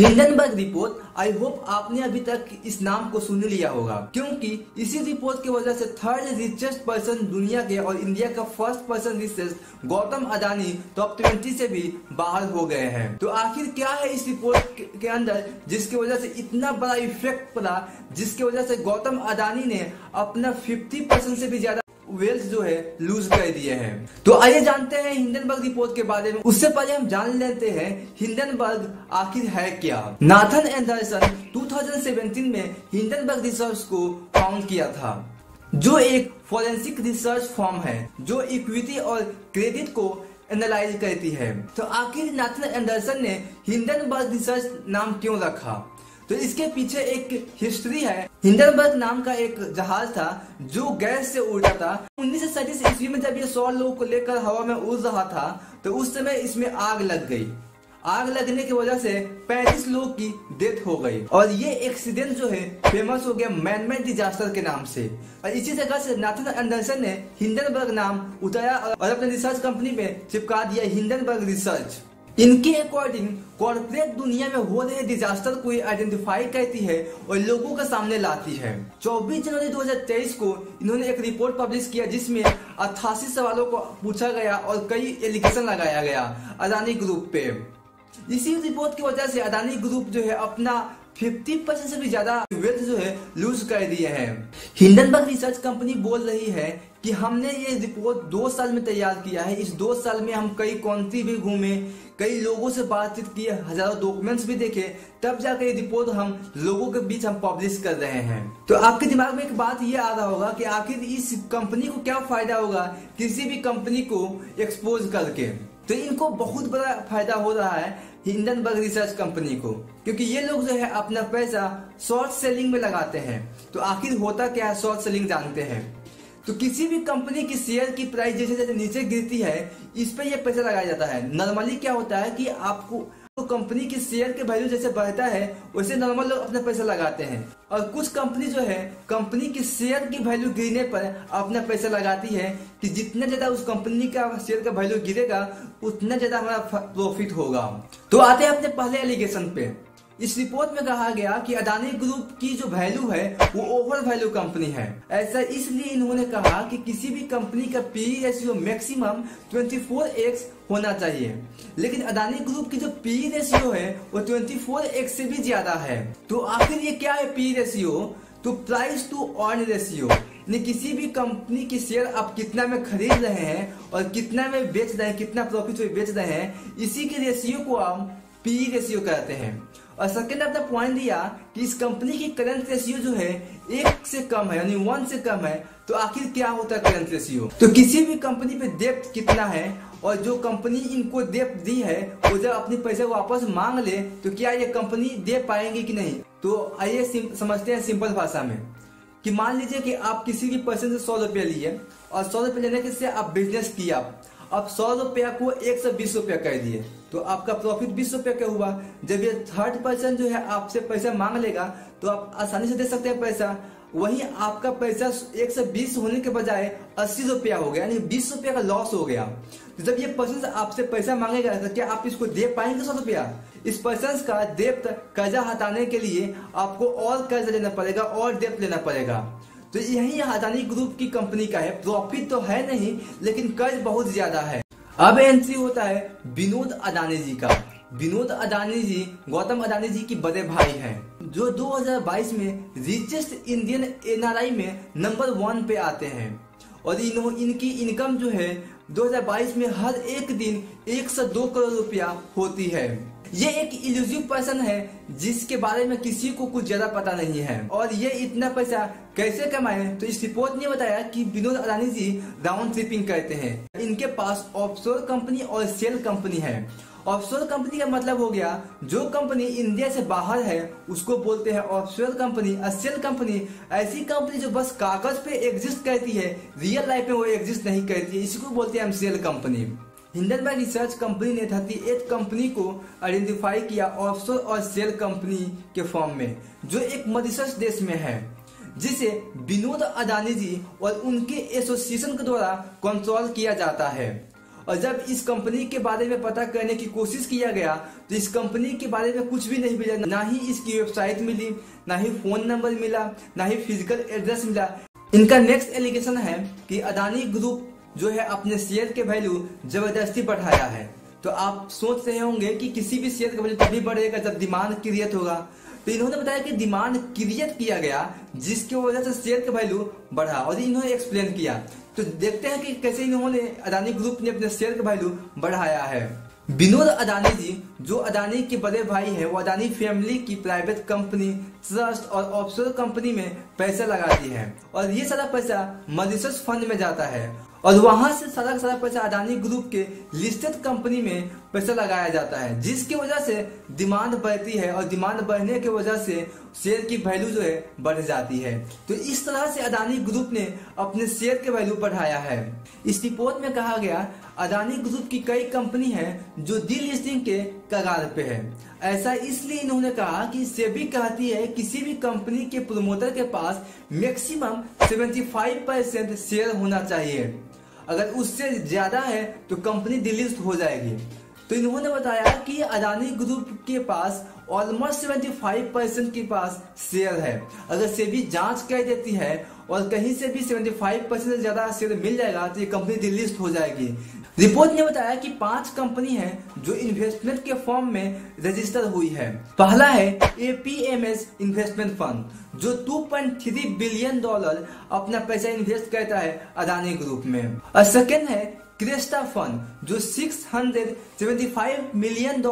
Hindenburg report, I hope आपने अभी तक इस नाम को सुन लिया होगा, क्योंकि इसी रिपोर्ट की वजह से थर्ड रिचेस्ट पर्सन दुनिया के और इंडिया का first person richest Gautam Adani top 20 से भी बाहर हो गए हैं। तो आखिर क्या है इस रिपोर्ट के अंदर जिसकी वजह से इतना बड़ा इफेक्ट पड़ा, जिसकी वजह से गौतम अडानी ने अपना 50% से भी ज्यादा वेल्थ जो है लूज कर दिए हैं। तो आइए जानते हैं हिंडनबर्ग रिपोर्ट के बारे में। उससे पहले हम जान लेते हैं हिंडनबर्ग आखिर है क्या। नाथन एंडरसन 2017 में हिंडनबर्ग रिसर्च को फाउंड किया था, जो एक फॉरेंसिक रिसर्च फर्म है जो इक्विटी और क्रेडिट को एनालाइज करती है। तो आखिर नाथन एंडरसन ने हिंडनबर्ग रिसर्च नाम क्यों रखा, तो इसके पीछे एक हिस्ट्री है। हिंडनबर्ग नाम का एक जहाज था जो गैस से उड़ रहा था। 1937 ईस्वी में जब ये 100 लोगों को लेकर हवा में उड़ रहा था तो उस समय इसमें आग लग गई। आग लगने की वजह से 35 लोगों की डेथ हो गई और ये एक्सीडेंट जो है फेमस हो गया मैन-मेड डिजास्टर के नाम से। और इसी जगह से नाथन एंडरसन ने हिंडनबर्ग नाम उतारा और अपने रिसर्च कंपनी में चिपका दिया हिंडनबर्ग रिसर्च। इनके अकॉर्डिंग कॉर्पोरेट दुनिया में हो रहे डिजास्टर को आइडेंटिफाई करती है और लोगों के सामने लाती है। 24 जनवरी 2023 को इन्होंने एक रिपोर्ट पब्लिश किया जिसमें 88 सवालों को पूछा गया और कई एलिगेशन लगाया गया अडानी ग्रुप पे। इसी रिपोर्ट की वजह से अडानी ग्रुप जो है अपना 50% से भी ज्यादा वेल्थ जो है लूज कर दिए हैं। हिंडनबर्ग रिसर्च कंपनी बोल रही है कि हमने ये रिपोर्ट 2 साल में तैयार किया है। इस 2 साल में हम कई कंट्री भी घूमे, कई लोगों से बातचीत की, हजारों डॉक्यूमेंट्स भी देखे, तब जाकर ये रिपोर्ट हम लोगों के बीच हम पब्लिश कर रहे हैं। तो आपके दिमाग में एक बात ये आ रहा होगा कि आखिर इस कंपनी को क्या फायदा होगा किसी भी कंपनी को एक्सपोज करके। तो इनको बहुत बड़ा फायदा हो रहा है हिंडनबर्ग रिसर्च कंपनी को, क्योंकि ये लोग जो है अपना पैसा शॉर्ट सेलिंग में लगाते हैं। तो आखिर होता क्या है, शॉर्ट सेलिंग जानते हैं। तो किसी भी कंपनी की शेयर की प्राइस जैसे जैसे नीचे गिरती है इस पे ये पैसा लगाया जाता है। नॉर्मली क्या होता है कि आपको कंपनी की शेयर के वैल्यू जैसे बढ़ता है वैसे नॉर्मल लोग अपना पैसा लगाते हैं, और कुछ कंपनी जो है कंपनी की शेयर की वैल्यू गिरने पर अपना पैसा लगाती है कि जितना ज्यादा उस कंपनी का शेयर का वैल्यू गिरेगा उतना ज्यादा हमारा प्रॉफिट होगा। तो आते हैं अपने पहले एलिगेशन पे। इस रिपोर्ट में कहा गया कि अडानी ग्रुप की जो वैल्यू है वो ओवर वैल्यू कंपनी है। ऐसा इसलिए इन्होंने कहा कि किसी भी कंपनी का पीई रेशियो मैक्सिमम 24x होना चाहिए, लेकिन अडानी ग्रुप की जो पीई रेशियो है वो 24x से भी ज्यादा है। तो आखिर ये क्या है पीई रेशियो? तो प्राइस टू अर्न रेशियो, किसी भी कंपनी की शेयर आप कितना में खरीद रहे हैं और कितना में बेच रहे हैं, कितना प्रॉफिट में बेच रहे हैं, इसी के रेशियो को हम पीई रेशियो कहते हैं। और सेकंड अपना पॉइंट दिया कि इस कंपनी की करंट रेशियो जो है 1 से कम है, यानी 1 से कम है। तो आखिर क्या होता है करंट रेशियो? तो किसी भी कंपनी पे डेप्थ कितना है और जो कंपनी इनको डेप्थ दी है वो जब अपनी पैसे वापस मांग ले तो क्या ये कंपनी दे पाएंगे कि नहीं। तो आइए समझते हैं सिंपल भाषा में कि मान लीजिए कि आप किसी भी पर्सन से 100 रुपया लिए और 100 रुपया लेने से आप बिजनेस किया। अब 100 रुपया को 120 रुपया कर दिए तो आपका प्रॉफिट 20 रुपया का हुआ। जब ये थर्ड पर्सन जो है आपसे पैसा मांग लेगा तो आप आसानी से दे सकते हैं पैसा। वहीं आपका पैसा 120 होने के बजाय 80 रुपया हो गया, यानी 20 रुपया का लॉस हो गया। तो जब ये पर्सन आपसे पैसा मांगेगा तो क्या आप इसको दे पाएंगे 100 रुपया? इस पर्सन का डेप्थ कर्जा हटाने के लिए आपको और कर्जा लेना पड़ेगा और डेप्थ लेना पड़ेगा। तो यही अडानी ग्रुप की कंपनी का है। प्रॉफिट तो है नहीं लेकिन कर्ज बहुत ज्यादा है। अब एंट्री होता है विनोद अडानी जी का। विनोद अडानी जी गौतम अडानी जी की बड़े भाई हैं, जो 2022 में रिचेस्ट इंडियन एनआरआई में नंबर 1 पे आते हैं। और इनकी इनकम जो है 2022 में हर एक दिन 102 करोड़ रुपया होती है। ये एक इल्यूसिव पर्सन है जिसके बारे में किसी को कुछ ज्यादा पता नहीं है। और ये इतना पैसा कैसे कमाए, तो इस रिपोर्ट ने बताया कि विनोद अडानी जी राउंड ट्रिपिंग करते हैं। इनके पास ऑफशोर कंपनी और सेल कंपनी है। ऑफशोर कंपनी का मतलब हो गया जो कंपनी इंडिया से बाहर है उसको बोलते हैं ऑफशोर कंपनी। और सेल कंपनी ऐसी कंपनी जो बस कागज पे एग्जिस्ट करती है, रियल लाइफ में वो एग्जिस्ट नहीं करती है, इसको बोलते हैं हम cell company. Hindenburg research company ने 38 कंपनी को आइडेंटिफाई किया ऑफशोर और सेल कंपनी के फॉर्म में, जो एक मॉरिशस देश में है, जिसे विनोद अडानी जी और उनके एसोसिएशन के द्वारा कंट्रोल किया जाता है। और जब इस कंपनी के बारे में पता करने की कोशिश किया गया तो इस कंपनी के बारे में कुछ भी नहीं मिला, ना ही इसकी वेबसाइट मिली, ना ही फोन नंबर मिला, ना ही फिजिकल एड्रेस मिला। इनका नेक्स्ट एलिगेशन है कि अदानी ग्रुप जो है अपने शेयर के वैल्यू जबरदस्ती बढ़ाया है। तो आप सोच रहे होंगे कि किसी भी शेयर का वैल्यू तभी बढ़ेगा जब डिमांड क्रिएट होगा। तो इन्होंने बताया कि डिमांड क्रिएट किया गया जिसकी वजह से शेयर का वैल्यू बढ़ा, और इन्होंने एक्सप्लेन किया। तो देखते हैं कि कैसे इन्होंने अदानी ग्रुप ने अपने शेयर का वैल्यू बढ़ाया है। विनोद अदानी जी जो अदानी के बड़े भाई हैं, वो अदानी फैमिली की प्राइवेट कंपनी, ट्रस्ट और ऑफशोर कंपनी में पैसा लगाती है, और ये सारा पैसा मॉरिशस फंड में जाता है, और वहां से सारा सारा पैसा अदानी ग्रुप के लिस्टेड कंपनी में पैसा लगाया जाता है, जिसकी वजह से डिमांड बढ़ती है, और डिमांड बढ़ने की वजह से शेयर की वैल्यू जो है बढ़ जाती है। तो इस तरह से अदानी ग्रुप ने अपने शेयर के वैल्यू बढ़ाया है। इस रिपोर्ट में कहा गया अदानी ग्रुप की कई कंपनी है जो डीलिस्टिंग के कगार पे है। ऐसा इसलिए इन्होंने कहा कि सेबी कहती है किसी भी कंपनी के प्रोमोटर के पास मैक्सिमम 75% शेयर होना चाहिए, अगर उससे ज्यादा है तो कंपनी डिलिस्ट हो जाएगी। तो इन्होंने बताया कि अदानी ग्रुप के पास ऑलमोस्ट 75% के पास शेयर है। अगर सेबी जांच कर देती है और कहीं से भी 75% से ज्यादा शेयर मिल जाएगा तो ये कंपनी डिलिस्ट हो जाएगी। रिपोर्ट ने बताया कि 5 कंपनी हैं जो इन्वेस्टमेंट के फॉर्म में रजिस्टर हुई है। पहला है एपीएमएस इन्वेस्टमेंट फंड जो $2.3 बिलियन अपना पैसा इन्वेस्ट करता है अदानी ग्रुप में, और सेकेंड है क्रेस्टा फंड जो $675 मिलियन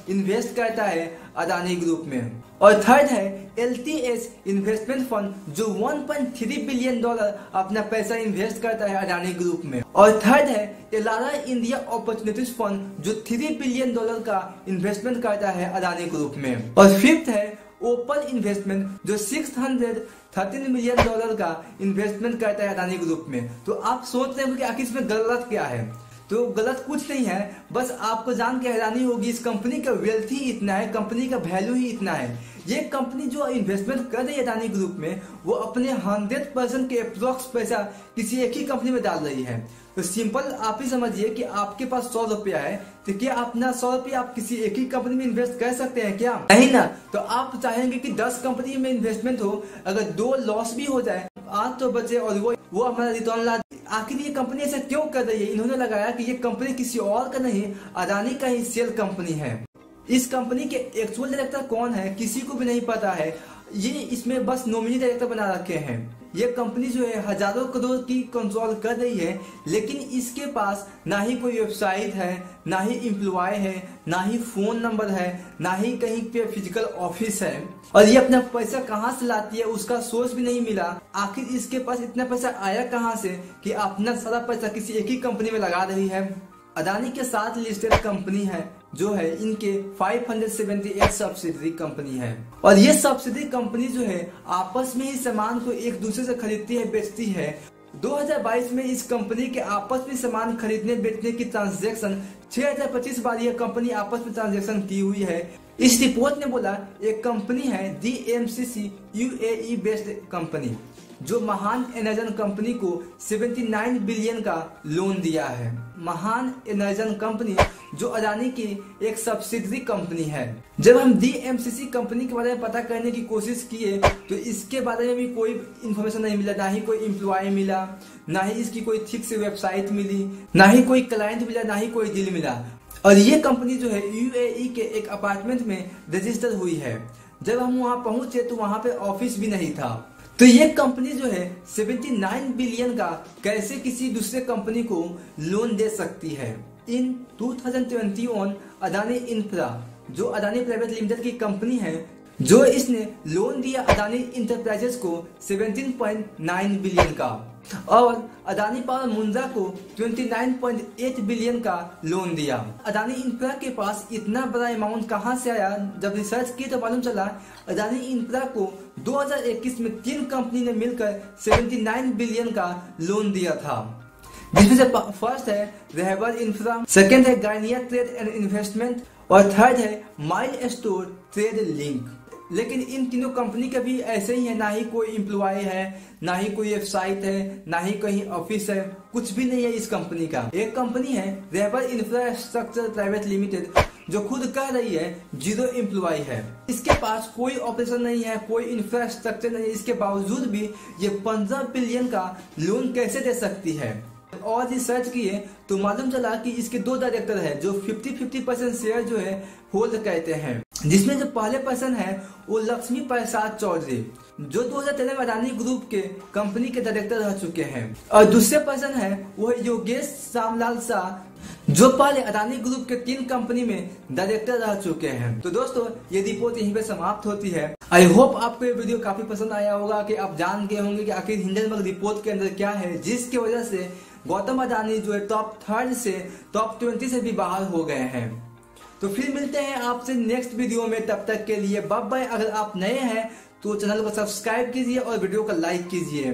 इन्वेस्ट करता है अदानी ग्रुप में, और थर्ड है एलटीएस इन्वेस्टमेंट फंड जो $1.3 बिलियन अपना पैसा इन्वेस्ट करता है अदानी ग्रुप में, और थर्ड है एलारा इंडिया अपॉर्चुनिटीज फंड जो $3 बिलियन का इन्वेस्टमेंट करता है अदानी ग्रुप में, और फिफ्थ है ओपन इन्वेस्टमेंट जो $613 मिलियन का इन्वेस्टमेंट करता है अदानी ग्रुप में। तो आप सोच रहे हो कि आखिर इसमें गलत क्या है? तो गलत कुछ नहीं है, बस आपको जान के हैरानी होगी इस कंपनी का वेल्थ ही इतना है, कंपनी का वैल्यू ही इतना है। ये कंपनी जो इन्वेस्टमेंट कर रही है अदानी ग्रुप में वो अपने 100% के अप्रोक्स पैसा किसी एक ही कंपनी में डाल रही है। तो सिंपल आप ही समझिए कि आपके पास 100 रुपया है, तो क्या अपना 100 रुपया आप किसी एक ही कंपनी में इन्वेस्ट कर सकते हैं क्या? नहीं ना। तो आप चाहेंगे कि 10 कंपनी में इन्वेस्टमेंट हो, अगर 2 लॉस भी हो जाए 8 तो बचे और वो हमारा रिटर्न ला। आखिर ये कंपनी ऐसा क्यों कर रही है? इन्होंने लगाया कि ये कंपनी किसी और का नहीं, अदानी का ही सेल कंपनी है। इस कंपनी के एक्चुअल डायरेक्टर कौन है किसी को भी नहीं पता है, ये इसमें बस नॉमिनी डायरेक्टर बना रखे हैं। ये कंपनी जो है हजारों करोड़ की कंट्रोल कर रही है, लेकिन इसके पास ना ही कोई वेबसाइट है, ना ही एम्प्लॉय है, ना ही फोन नंबर है, ना ही कहीं पे फिजिकल ऑफिस है, और ये अपना पैसा कहाँ से लाती है उसका सोर्स भी नहीं मिला। आखिर इसके पास इतना पैसा आया कहाँ से कि अपना सारा पैसा किसी एक ही कंपनी में लगा रही है। अदानी के साथ लिस्टेड कंपनी है जो है इनके 578 सब्सिडरी कंपनी है, और ये सब्सिडरी कंपनी जो है आपस में ही सामान को एक दूसरे से खरीदती है, बेचती है। 2022 में इस कंपनी के आपस में सामान खरीदने बेचने की ट्रांजैक्शन 6025 बार यह कंपनी आपस में ट्रांजैक्शन की हुई है। इस रिपोर्ट ने बोला एक कंपनी है DMCC UAE बेस्ड कंपनी जो महान एनर्जन कंपनी को 79 बिलियन का लोन दिया है। महान एनर्जन कंपनी जो अदानी की एक सब्सिडरी कंपनी है। जब हम DMCC कंपनी के बारे में पता करने की कोशिश किए तो इसके बारे में भी कोई इन्फॉर्मेशन नहीं मिला, ना ही कोई एम्प्लॉय मिला, ना ही इसकी कोई ठीक से वेबसाइट मिली, ना ही कोई क्लाइंट मिला, ना ही कोई डील मिला। और ये कंपनी जो है UAE के एक अपार्टमेंट में रजिस्टर हुई है। जब हम वहां पहुंचे तो वहां पे ऑफिस भी नहीं था। तो ये कंपनी जो है 79 बिलियन का कैसे किसी दूसरे कंपनी को लोन दे सकती है? इन 2021 अदानी इंफ्रा जो अदानी प्राइवेट लिमिटेड की कंपनी है जो इसने लोन दिया अदानी इंटरप्राइजेस को 17.9 बिलियन का, और अदानी पावर मुंद्रा को 29.8 बिलियन का लोन दिया। अदानी इंफ्रा के पास इतना बड़ा अमाउंट कहां से आया? जब रिसर्च की तो मालूम चला अदानी इंफ्रा को 2021 में 3 कंपनी ने मिलकर 79 बिलियन का लोन दिया था, जिसमें से फर्स्ट है रहबर इंफ्रा, सेकेंड है गार्नियर ट्रेड एंड इन्वेस्टमेंट, और थर्ड है माइलस्टोन ट्रेड लिंक। लेकिन इन तीनों कंपनी का भी ऐसे ही है, ना ही कोई एम्प्लॉय है, ना ही कोई वेबसाइट है, ना ही कहीं ऑफिस है, कुछ भी नहीं है इस कंपनी का। एक कंपनी है रेबर इंफ्रास्ट्रक्चर प्राइवेट लिमिटेड, जो खुद कह रही है 0 एम्प्लॉय है। इसके पास कोई ऑपरेशन नहीं है, कोई इंफ्रास्ट्रक्चर नहीं है, इसके बावजूद भी ये 15 बिलियन का लोन कैसे दे सकती है। और रिसर्च किए तो मालूम चला कि इसके 2 डायरेक्टर है जो 50-50% शेयर जो है होल्ड करते हैं, जिसमें जो पहले पर्सन है वो लक्ष्मी प्रसाद चौधरी, जो 2013 में अडानी ग्रुप के कंपनी के डायरेक्टर रह चुके हैं। और दूसरे पर्सन है वो योगेश श्यामलाल शाह, जो पहले अडानी ग्रुप के 3 कंपनी में डायरेक्टर रह चुके हैं। तो दोस्तों ये रिपोर्ट यहीं पे समाप्त होती है। आई होप आपको ये वीडियो काफी पसंद आया होगा, कि आप जान गए होंगे कि आखिर हिंडनबर्ग रिपोर्ट के अंदर क्या है, जिसकी वजह से गौतम अडानी जो है टॉप 30 से टॉप 20 से भी बाहर हो गए हैं। तो फिर मिलते हैं आपसे नेक्स्ट वीडियो में, तब तक के लिए बाय बाय। अगर आप नए हैं तो चैनल को सब्सक्राइब कीजिए और वीडियो को लाइक कीजिए।